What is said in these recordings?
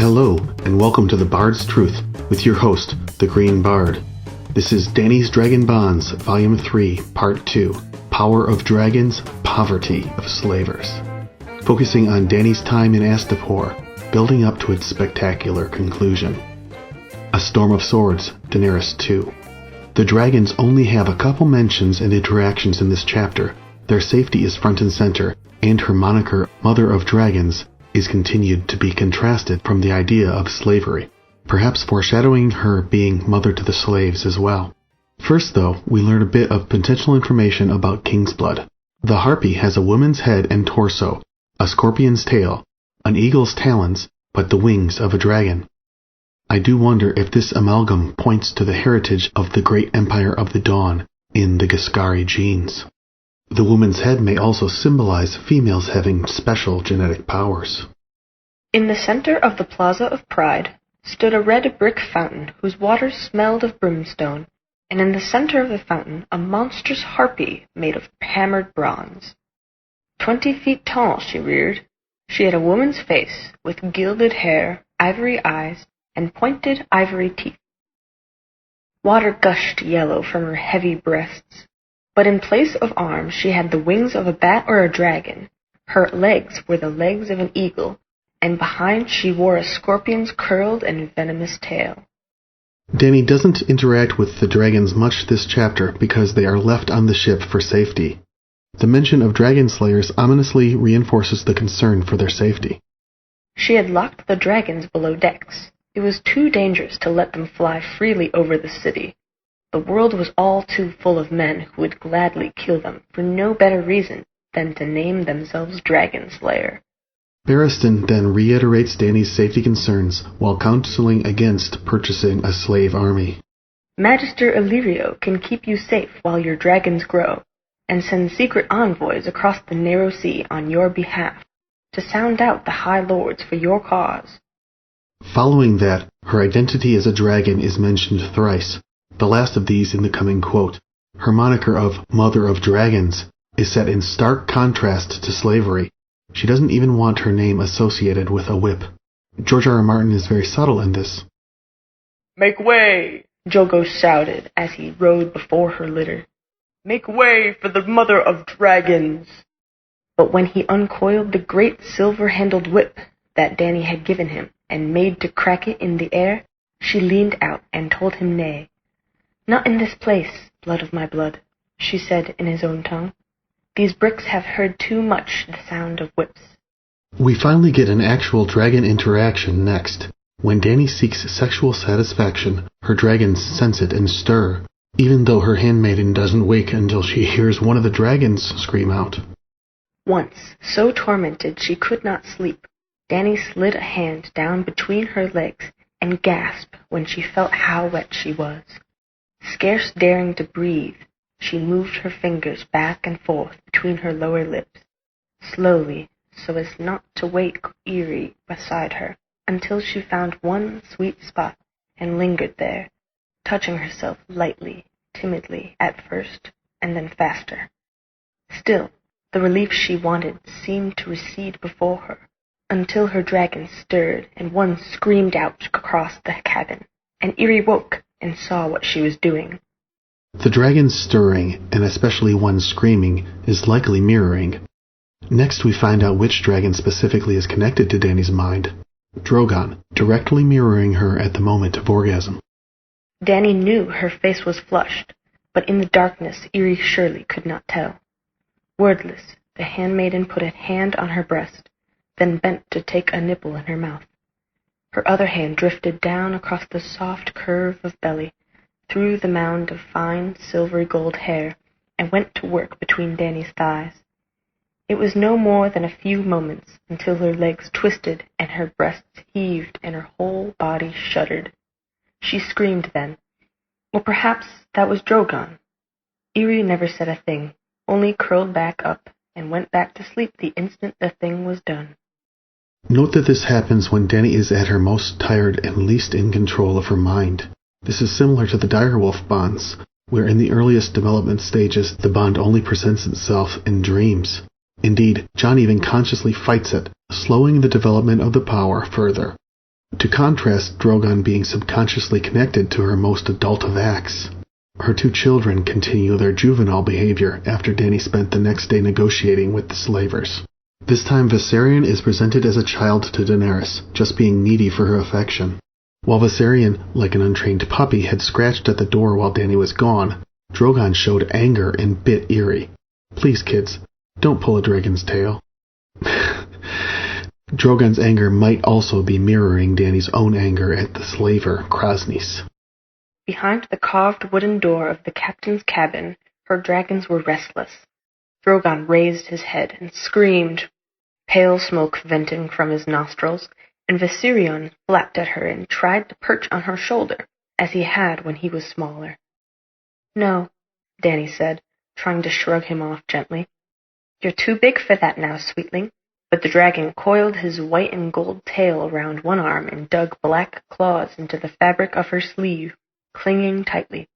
Hello, and welcome to The Bard's Truth with your host, the Green Bard. This is Dany's Dragon Bonds, Volume 3, Part 2, Power of Dragons, Poverty of Slavers. Focusing on Dany's time in Astapor, building up to its spectacular conclusion. A Storm of Swords, Daenerys 2. The dragons only have a couple mentions and interactions in this chapter. Their safety is front and center, and her moniker, Mother of Dragons, is continued to be contrasted from the idea of slavery, perhaps foreshadowing her being mother to the slaves as well. First, though, we learn a bit of potential information about King's Blood. The Harpy has a woman's head and torso, a scorpion's tail, an eagle's talons, but the wings of a dragon. I do wonder if this amalgam points to the heritage of the great Empire of the Dawn in the Giscari genes. The woman's head may also symbolize females having special genetic powers. In the center of the Plaza of Pride stood a red brick fountain whose waters smelled of brimstone, and in the center of the fountain a monstrous harpy made of hammered bronze. 20 feet tall she reared. She had a woman's face, with gilded hair, ivory eyes, and pointed ivory teeth. Water gushed yellow from her heavy breasts, but in place of arms she had the wings of a bat or a dragon. Her legs were the legs of an eagle, and behind she wore a scorpion's curled and venomous tail. Dany doesn't interact with the dragons much this chapter because they are left on the ship for safety. The mention of dragon slayers ominously reinforces the concern for their safety. She had locked the dragons below decks. It was too dangerous to let them fly freely over the city. The world was all too full of men who would gladly kill them for no better reason than to name themselves Dragon Slayer. Barristan then reiterates Dany's safety concerns while counseling against purchasing a slave army. Magister Illyrio can keep you safe while your dragons grow, and send secret envoys across the narrow sea on your behalf to sound out the High Lords for your cause. Following that, her identity as a dragon is mentioned thrice, the last of these in the coming quote. Her moniker of Mother of Dragons is set in stark contrast to slavery. She doesn't even want her name associated with a whip. George R. R. Martin is very subtle in this. "Make way!" Drogo shouted as he rode before her litter. "Make way for the Mother of Dragons!" But when he uncoiled the great silver-handled whip that Dany had given him and made to crack it in the air, she leaned out and told him nay. "Not in this place, blood of my blood," she said in his own tongue. "These bricks have heard too much the sound of whips." We finally get an actual dragon interaction next. When Dany seeks sexual satisfaction, her dragons sense it and stir, even though her handmaiden doesn't wake until she hears one of the dragons scream out. Once, so tormented she could not sleep, Dany slid a hand down between her legs and gasped when she felt how wet she was. Scarce daring to breathe, she moved her fingers back and forth between her lower lips, slowly, so as not to wake Eerie beside her, until she found one sweet spot and lingered there, touching herself lightly, timidly at first, and then faster. Still, the relief she wanted seemed to recede before her, until her dragon stirred and one screamed out across the cabin, and Eerie woke and saw what she was doing. The dragon stirring, and especially one screaming, is likely mirroring. Next we find out which dragon specifically is connected to Dany's mind. Drogon, directly mirroring her at the moment of orgasm. Dany knew her face was flushed, but in the darkness Eerie surely could not tell. Wordless, the handmaiden put a hand on her breast, then bent to take a nipple in her mouth. Her other hand drifted down across the soft curve of belly, through the mound of fine silvery gold hair, and went to work between Dany's thighs. It was no more than a few moments until her legs twisted and her breasts heaved and her whole body shuddered. She screamed then, or perhaps that was Drogon. Eerie never said a thing, only curled back up and went back to sleep the instant the thing was done. Note that this happens when Dany is at her most tired and least in control of her mind. This is similar to the direwolf bonds, where in the earliest development stages the bond only presents itself in dreams. Indeed, Jon even consciously fights it, slowing the development of the power further. To contrast Drogon being subconsciously connected to her most adult of acts. Her two children continue their juvenile behavior after Dany spent the next day negotiating with the slavers. This time Viserion is presented as a child to Daenerys, just being needy for her affection. While Viserion, like an untrained puppy, had scratched at the door while Dany was gone, Drogon showed anger and bit Eerie. Please, kids, don't pull a dragon's tail. Drogon's anger might also be mirroring Dany's own anger at the slaver, Kraznys. Behind the carved wooden door of the captain's cabin, her dragons were restless. Drogon raised his head and screamed, pale smoke venting from his nostrils, and Viserion flapped at her and tried to perch on her shoulder, as he had when he was smaller. No, Dany said, trying to shrug him off gently. You're too big for that now, sweetling. But the dragon coiled his white and gold tail around one arm and dug black claws into the fabric of her sleeve, clinging tightly.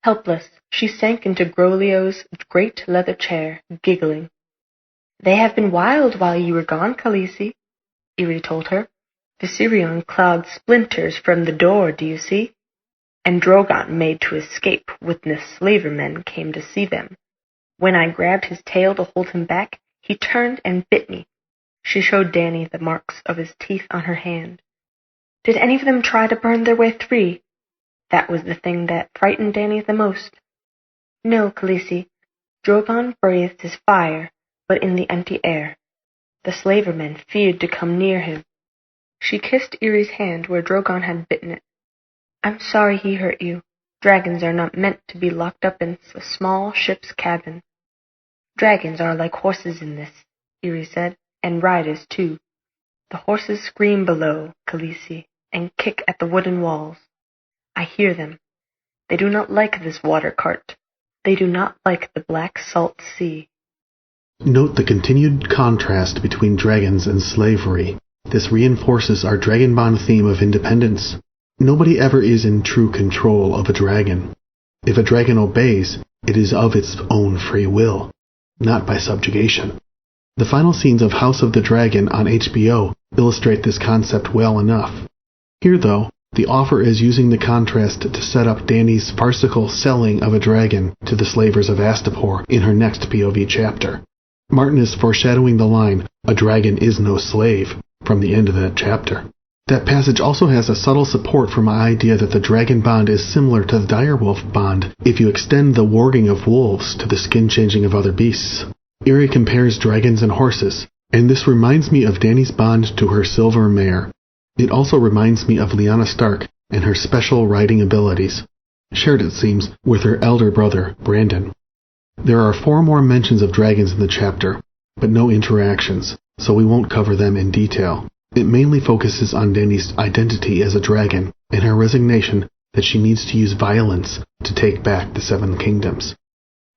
Helpless, she sank into Grolio's great leather chair, giggling. They have been wild while you were gone, Khaleesi, Eerie told her. Viserion clawed splinters from the door, do you see? And Drogon made to escape when the slavermen came to see them. When I grabbed his tail to hold him back, he turned and bit me. She showed Dany the marks of his teeth on her hand. Did any of them try to burn their way free? That was the thing that frightened Dany the most. No, Khaleesi. Drogon breathed his fire, but in the empty air. The slavermen feared to come near him. She kissed Eerie's hand where Drogon had bitten it. I'm sorry he hurt you. Dragons are not meant to be locked up in a small ship's cabin. Dragons are like horses in this, Eerie said, and riders too. The horses scream below, Khaleesi, and kick at the wooden walls. I hear them. They do not like this water cart. They do not like the black salt sea. Note the continued contrast between dragons and slavery. This reinforces our Dragonbond theme of independence. Nobody ever is in true control of a dragon. If a dragon obeys, it is of its own free will, not by subjugation. The final scenes of House of the Dragon on HBO illustrate this concept well enough. Here, though, the author is using the contrast to set up Dany's farcical selling of a dragon to the slavers of Astapor in her next POV chapter. Martin is foreshadowing the line, "A dragon is no slave," from the end of that chapter. That passage also has a subtle support for my idea that the dragon bond is similar to the direwolf bond if you extend the warging of wolves to the skin-changing of other beasts. Eerie compares dragons and horses, and this reminds me of Dany's bond to her silver mare. It also reminds me of Lyanna Stark and her special riding abilities, shared it seems with her elder brother, Brandon. There are 4 more mentions of dragons in the chapter, but no interactions, so we won't cover them in detail. It mainly focuses on Dany's identity as a dragon and her resignation that she needs to use violence to take back the 7 kingdoms.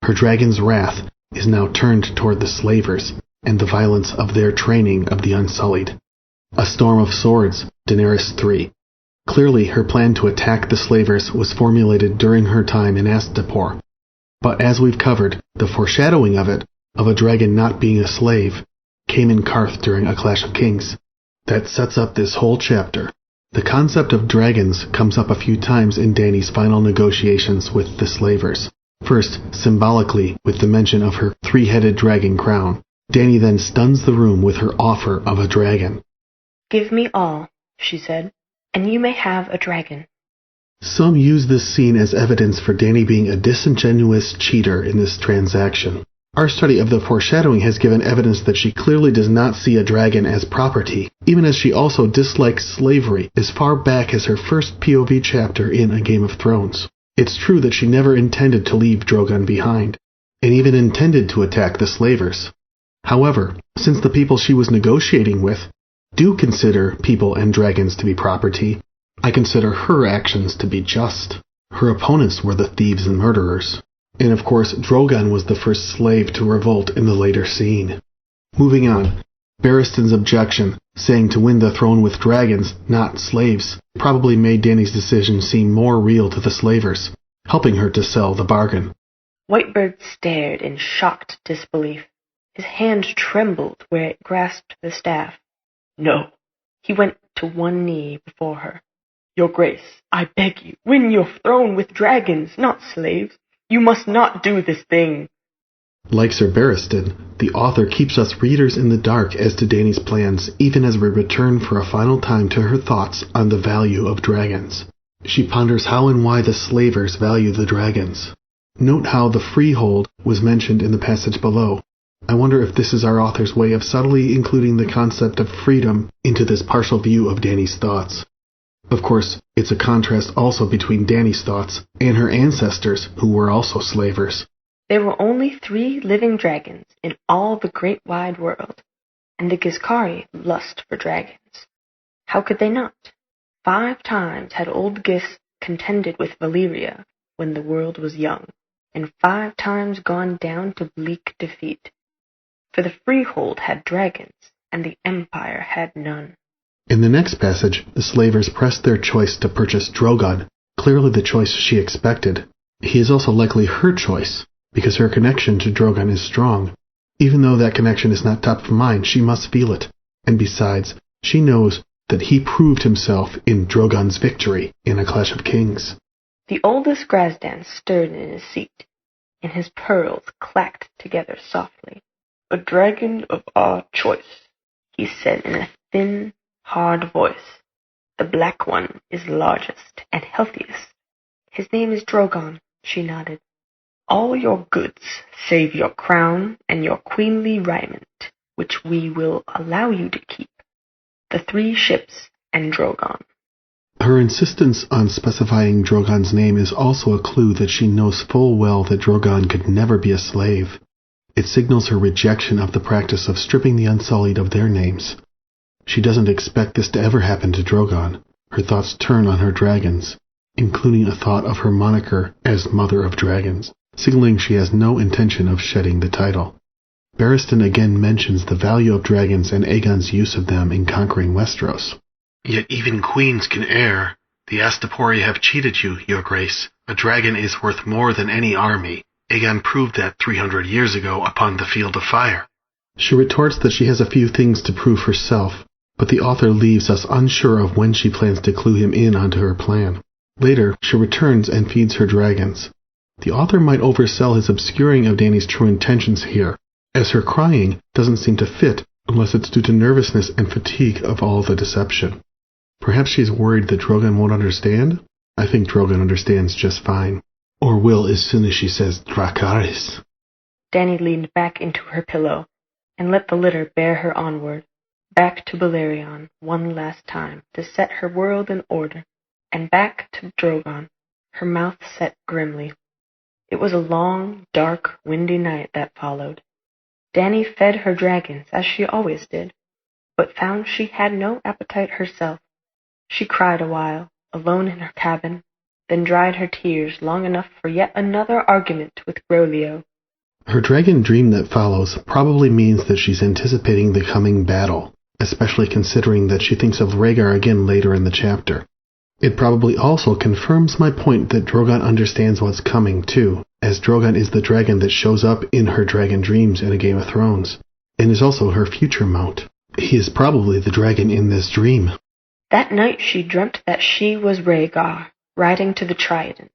Her dragon's wrath is now turned toward the slavers and the violence of their training of the Unsullied. A Storm of Swords, Daenerys 3. Clearly, her plan to attack the slavers was formulated during her time in Astapor. But as we've covered, the foreshadowing of it, of a dragon not being a slave, came in Qarth during A Clash of Kings. That sets up this whole chapter. The concept of dragons comes up a few times in Dany's final negotiations with the slavers. First, symbolically, with the mention of her 3-headed dragon crown. Dany then stuns the room with her offer of a dragon. Give me all, she said, and you may have a dragon. Some use this scene as evidence for Dany being a disingenuous cheater in this transaction. Our study of the foreshadowing has given evidence that she clearly does not see a dragon as property, even as she also dislikes slavery as far back as her first POV chapter in A Game of Thrones. It's true that she never intended to leave Drogon behind, and even intended to attack the slavers. However, since the people she was negotiating with do consider people and dragons to be property, I consider her actions to be just. Her opponents were the thieves and murderers. And of course, Drogon was the first slave to revolt in the later scene. Moving on, Barristan's objection, saying to win the throne with dragons, not slaves, probably made Dany's decision seem more real to the slavers, helping her to sell the bargain. Whitebird stared in shocked disbelief. His hand trembled where it grasped the staff. No. He went to one knee before her. "Your Grace, I beg you, win your throne with dragons, not slaves. You must not do this thing." Like Sir Barristan, the author keeps us readers in the dark as to Dany's plans, even as we return for a final time to her thoughts on the value of dragons. She ponders how and why the slavers value the dragons. Note how the freehold was mentioned in the passage below. I wonder if this is our author's way of subtly including the concept of freedom into this partial view of Dany's thoughts. Of course, it's a contrast also between Dany's thoughts and her ancestors, who were also slavers. There were only 3 living dragons in all the great wide world, and the Githkari lust for dragons. How could they not? 5 times had old Gith contended with Valyria when the world was young, and 5 times gone down to bleak defeat. For the freehold had dragons, and the empire had none. In the next passage, the slavers press their choice to purchase Drogon, clearly the choice she expected. He is also likely her choice, because her connection to Drogon is strong. Even though that connection is not top of mind, she must feel it. And besides, she knows that he proved himself in Drogon's victory in A Clash of Kings. The oldest Kraznys stirred in his seat, and his pearls clacked together softly. "A dragon of our choice," he said in a thin, hard voice. "The black one is largest and healthiest. His name is Drogon," she nodded. "All your goods, save your crown and your queenly raiment, which we will allow you to keep. The 3 ships and Drogon." Her insistence on specifying Drogon's name is also a clue that she knows full well that Drogon could never be a slave. It signals her rejection of the practice of stripping the Unsullied of their names. She doesn't expect this to ever happen to Drogon. Her thoughts turn on her dragons, including a thought of her moniker as Mother of Dragons, signaling she has no intention of shedding the title. Barristan again mentions the value of dragons and Aegon's use of them in conquering Westeros. "Yet even queens can err. The Astapor have cheated you, your grace. A dragon is worth more than any army. Aegon proved that 300 years ago upon the Field of Fire." She retorts that she has a few things to prove herself, but the author leaves us unsure of when she plans to clue him in onto her plan. Later, she returns and feeds her dragons. The author might oversell his obscuring of Dany's true intentions here, as her crying doesn't seem to fit unless it's due to nervousness and fatigue of all the deception. Perhaps she's worried that Drogon won't understand? I think Drogon understands just fine. Or will as soon as she says Dracarys. Dany leaned back into her pillow and let the litter bear her onward, back to Balerion one last time to set her world in order, and back to Drogon, her mouth set grimly. It was a long, dark, windy night that followed. Dany fed her dragons as she always did, but found she had no appetite herself. She cried a while, alone in her cabin, then dried her tears long enough for yet another argument with Groleo. Her dragon dream that follows probably means that she's anticipating the coming battle, especially considering that she thinks of Rhaegar again later in the chapter. It probably also confirms my point that Drogon understands what's coming too, as Drogon is the dragon that shows up in her dragon dreams in A Game of Thrones, and is also her future mount. He is probably the dragon in this dream. That night she dreamt that she was Rhaegar, riding to the Trident,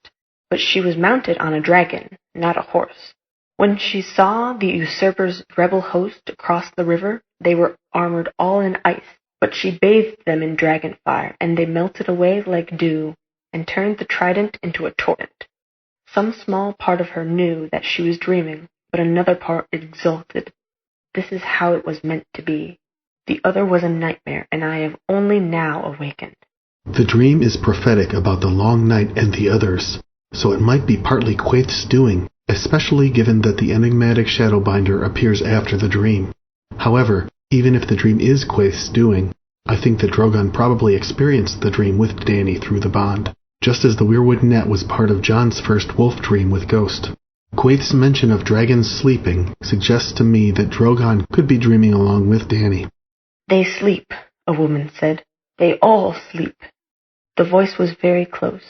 but she was mounted on a dragon, not a horse. When she saw the usurper's rebel host across the river, they were armored all in ice, but she bathed them in dragon fire, and they melted away like dew, and turned the Trident into a torrent. Some small part of her knew that she was dreaming, but another part exulted. This is how it was meant to be. The other was a nightmare, and I have only now awakened. The dream is prophetic about the long night and the others, so it might be partly Quaith's doing, especially given that the enigmatic Shadowbinder appears after the dream. However, even if the dream is Quaith's doing, I think that Drogon probably experienced the dream with Dany through the bond, just as the weirwood net was part of Jon's first wolf dream with Ghost. Quaith's mention of dragons sleeping suggests to me that Drogon could be dreaming along with Dany. "They sleep," a woman said. "They all sleep." The voice was very close.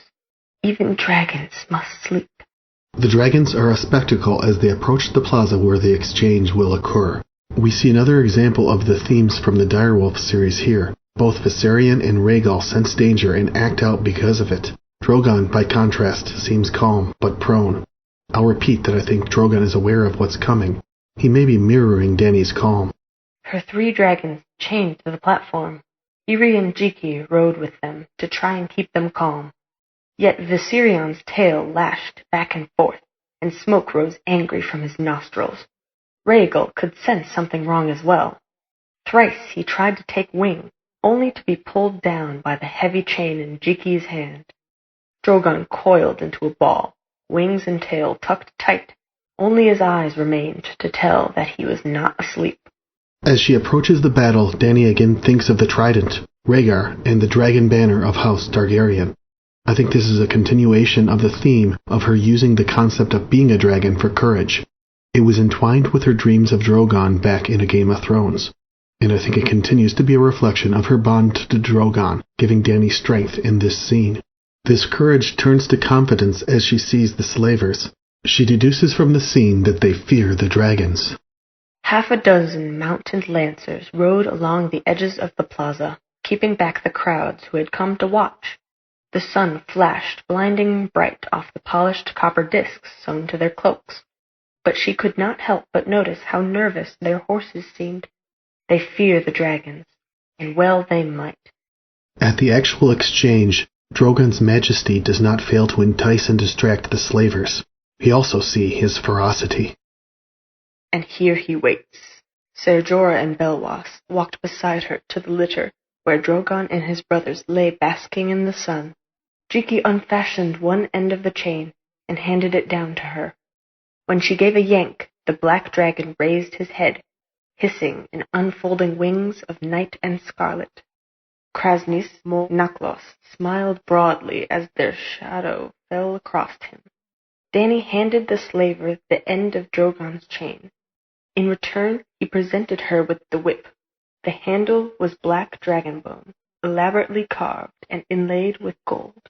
"Even dragons must sleep." The dragons are a spectacle as they approach the plaza where the exchange will occur. We see another example of the themes from the Direwolf series here. Both Viserion and Rhaegal sense danger and act out because of it. Drogon, by contrast, seems calm, but prone. I'll repeat that I think Drogon is aware of what's coming. He may be mirroring Dany's calm. Her 3 dragons chained to the platform. Irri and Jiki rode with them to try and keep them calm. Yet Viserion's tail lashed back and forth, and smoke rose angry from his nostrils. Rhaegal could sense something wrong as well. Thrice he tried to take wing, only to be pulled down by the heavy chain in Jiki's hand. Drogon coiled into a ball, wings and tail tucked tight. Only his eyes remained to tell that he was not asleep. As she approaches the battle, Dany again thinks of the trident, Rhaegar, and the dragon banner of House Targaryen. I think this is a continuation of the theme of her using the concept of being a dragon for courage. It was entwined with her dreams of Drogon back in A Game of Thrones, and I think it continues to be a reflection of her bond to Drogon, giving Dany strength in this scene. This courage turns to confidence as she sees the slavers. She deduces from the scene that they fear the dragons. 6 mounted lancers rode along the edges of the plaza, keeping back the crowds who had come to watch. The sun flashed blinding bright off the polished copper discs sewn to their cloaks, but she could not help but notice how nervous their horses seemed. They fear the dragons, and well they might. At the actual exchange, Drogon's majesty does not fail to entice and distract the slavers. We also see his ferocity. And here he waits. Ser Jorah and Belwas walked beside her to the litter, where Drogon and his brothers lay basking in the sun. Jiki unfastened one end of the chain and handed it down to her. When she gave a yank, the black dragon raised his head, hissing in unfolding wings of night and scarlet. Kraznys Naklos smiled broadly as their shadow fell across him. Dany handed the slaver the end of Drogon's chain. In return, he presented her with the whip. The handle was black dragon bone, elaborately carved and inlaid with gold.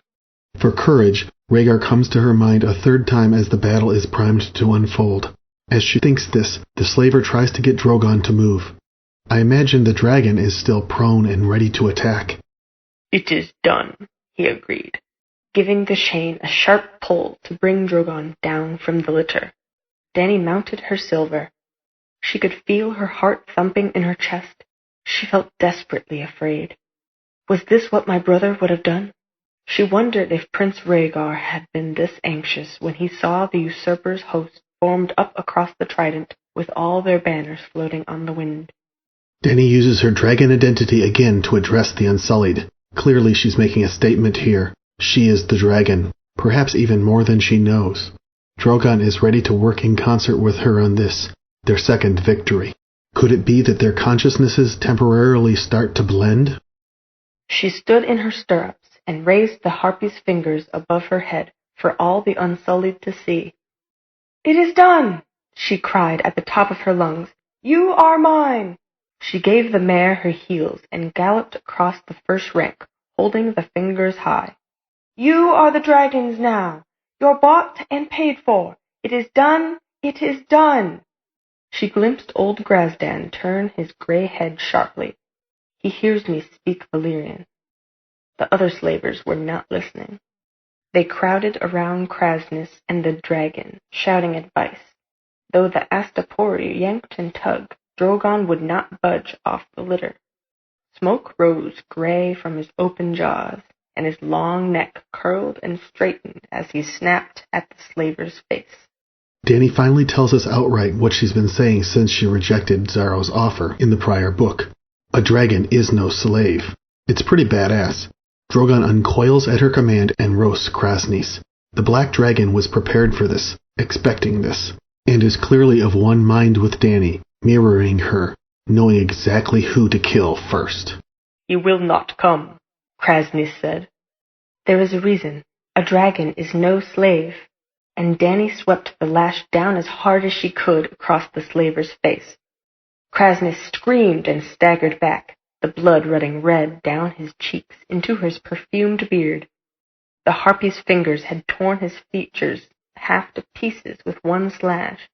For courage, Rhaegar comes to her mind a 3rd time as the battle is primed to unfold. As she thinks this, the slaver tries to get Drogon to move. I imagine the dragon is still prone and ready to attack. It is done, he agreed, giving the chain a sharp pull to bring Drogon down from the litter. Dany mounted her silver. She could feel her heart thumping in her chest. She felt desperately afraid. Was this what my brother would have done? She wondered if Prince Rhaegar had been this anxious when he saw the usurper's host formed up across the trident with all their banners floating on the wind. Dany uses her dragon identity again to address the Unsullied. Clearly she's making a statement here. She is the dragon, perhaps even more than she knows. Drogon is ready to work in concert with her on this, their second victory. Could it be that their consciousnesses temporarily start to blend? She stood in her stirrups and raised the Harpy's fingers above her head for all the Unsullied to see. "It is done!" she cried at the top of her lungs. "You are mine!" She gave the mare her heels and galloped across the first rank, holding the fingers high. "You are the dragons now! You're bought and paid for! It is done! It is done!" She glimpsed old Grazdan turn his grey head sharply. He hears me speak Valyrian. The other slavers were not listening. They crowded around Kraznys and the dragon, shouting advice. Though the Astapor yanked and tugged, Drogon would not budge off the litter. Smoke rose grey from his open jaws, and his long neck curled and straightened as he snapped at the slaver's face. Dany finally tells us outright what she's been saying since she rejected Xaro's offer in the prior book. A dragon is no slave. It's pretty badass. Drogon uncoils at her command and roasts Kraznys. The Black Dragon was prepared for this, expecting this, and is clearly of one mind with Dany, mirroring her, knowing exactly who to kill first. "He will not come," Kraznys said. "There is a reason. A dragon is no slave." And Dany swept the lash down as hard as she could across the slaver's face. Kraznys screamed and staggered back, the blood running red down his cheeks into his perfumed beard. The Harpy's fingers had torn his features half to pieces with one slash,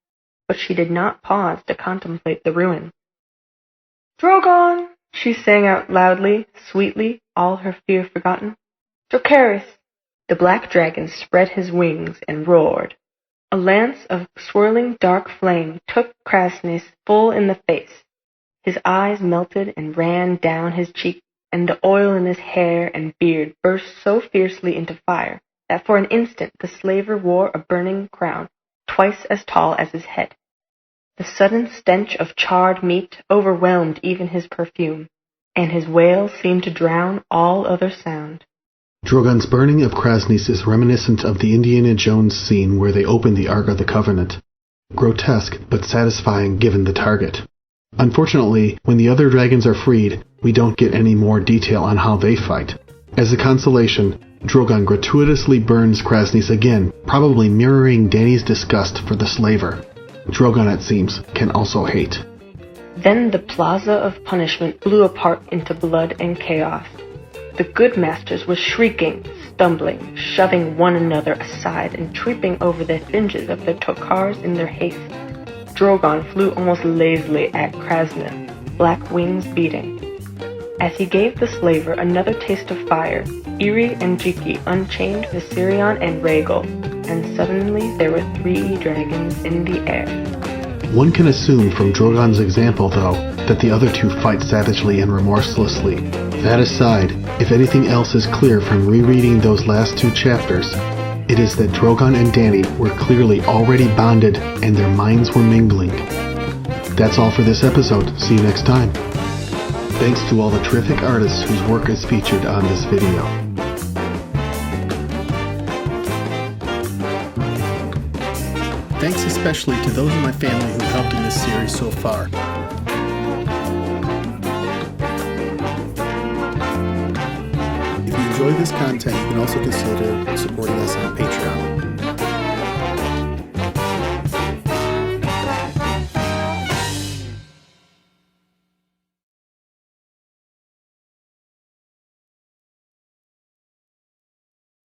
but she did not pause to contemplate the ruin. "Drogon! She sang out loudly, sweetly, all her fear forgotten. Dracarys! The black dragon spread his wings and roared. A lance of swirling dark flame took Kraznys full in the face. His eyes melted and ran down his cheek, and the oil in his hair and beard burst so fiercely into fire that for an instant the slaver wore a burning crown twice as tall as his head. The sudden stench of charred meat overwhelmed even his perfume, and his wail seemed to drown all other sound. Drogon's burning of Kraznys is reminiscent of the Indiana Jones scene where they open the Ark of the Covenant. Grotesque, but satisfying given the target. Unfortunately, when the other dragons are freed, we don't get any more detail on how they fight. As a consolation, Drogon gratuitously burns Kraznys again, probably mirroring Dany's disgust for the slaver. Drogon, it seems, can also hate. Then the Plaza of Punishment blew apart into blood and chaos. The good masters were shrieking, stumbling, shoving one another aside and tripping over the hinges of their tokars in their haste. Drogon flew almost lazily at Kraznys, black wings beating. As he gave the slaver another taste of fire, Irri and Jiki unchained Viserion and Rhaegal, and suddenly there were 3 dragons in the air. One can assume from Drogon's example, though, that the other 2 fight savagely and remorselessly. That aside, if anything else is clear from rereading those last 2 chapters, it is that Drogon and Dany were clearly already bonded and their minds were mingling. That's all for this episode. See you next time. Thanks to all the terrific artists whose work is featured on this video. Thanks especially to those in my family who helped in this series so far. If you enjoy this content, you can also consider supporting us on Patreon.